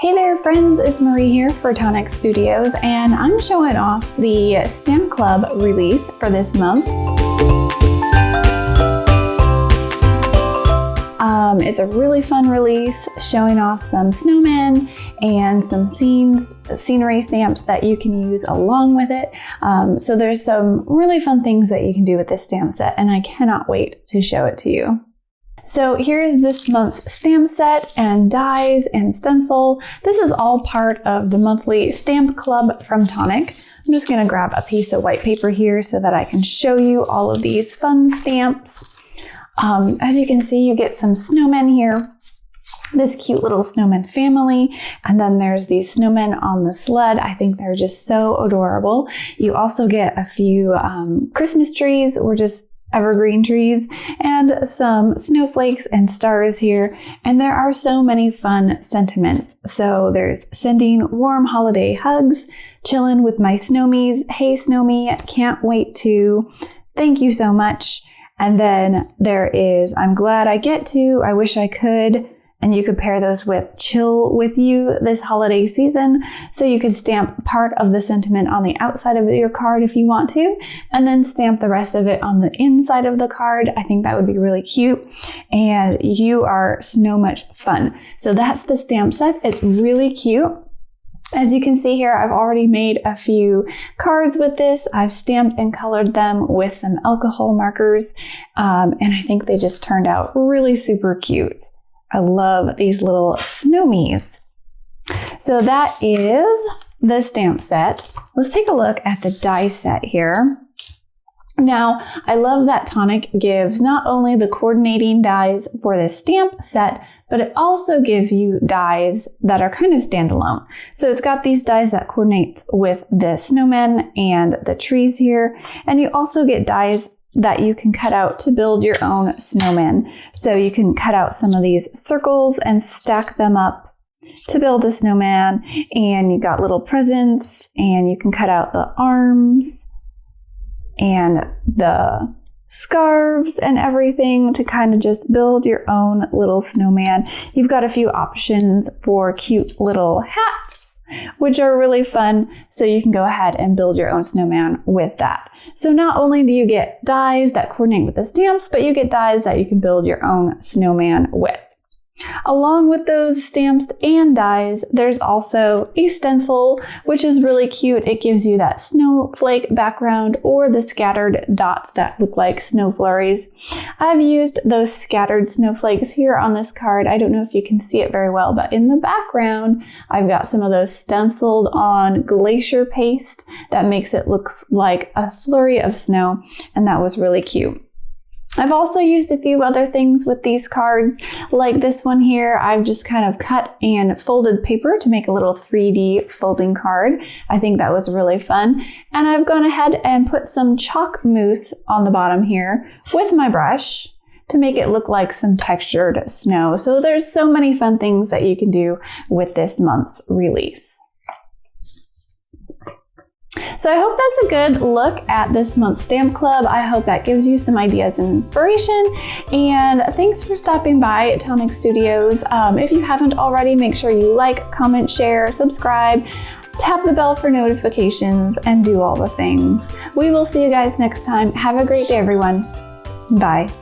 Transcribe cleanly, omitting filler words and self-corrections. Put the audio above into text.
Hey there friends, it's Marie here for Tonic Studios, and I'm showing off the Stamp Club release for this month. It's a really fun release showing off some snowmen and some scenery stamps that you can use along with it. So there's some really fun things that you can do with this stamp set, and I cannot wait to show it to you. So here is this month's stamp set and dies and stencil. This is all part of the monthly stamp club from Tonic. I'm just going to grab a piece of white paper here so that I can show you all of these fun stamps. As you can see, you get some snowmen here, this cute little snowman family, and then there's these snowmen on the sled. I think they're just so adorable. You also get a few Christmas trees or just evergreen trees and some snowflakes and stars here, and there are so many fun sentiments. So there's sending warm holiday hugs, chilling with my Snowmies, hey Snowmy, can't wait to, thank you so much. And then there is I'm glad I get to, I wish I could, and you could pair those with chill with you this holiday season. So you could stamp part of the sentiment on the outside of your card if you want to, and then stamp the rest of it on the inside of the card. I think that would be really cute, and you are so much fun. So that's the stamp set. It's really cute. As you can see here, I've already made a few cards with this. I've stamped and colored them with some alcohol markers, and I think they just turned out really super cute. I love these little Snowmies. So that is the stamp set. Let's take a look at the die set here. Now, I love that Tonic gives not only the coordinating dies for the stamp set, but it also gives you dies that are kind of standalone. So it's got these dies that coordinates with the snowmen and the trees here, and you also get dies that you can cut out to build your own snowman. So you can cut out some of these circles and stack them up to build a snowman, and you got little presents, and you can cut out the arms and the scarves and everything to kind of just build your own little snowman. You've got a few options for cute little hats, which are really fun, so you can go ahead and build your own snowman with that. So not only do you get dies that coordinate with the stamps, but you get dies that you can build your own snowman with. Along with those stamps and dies, there's also a stencil, which is really cute. It gives you that snowflake background or the scattered dots that look like snow flurries. I've used those scattered snowflakes here on this card. I don't know if you can see it very well, but in the background, I've got some of those stenciled on glacier paste that makes it look like a flurry of snow, and that was really cute. I've also used a few other things with these cards, like this one here. I've just kind of cut and folded paper to make a little 3D folding card. I think that was really fun. And I've gone ahead and put some chalk mousse on the bottom here with my brush to make it look like some textured snow. So there's so many fun things that you can do with this month's release. So I hope that's a good look at this month's Stamp Club. I hope that gives you some ideas and inspiration. And thanks for stopping by at Tonic Studios. If you haven't already, make sure you like, comment, share, subscribe, tap the bell for notifications, and do all the things. We will see you guys next time. Have a great day, everyone. Bye.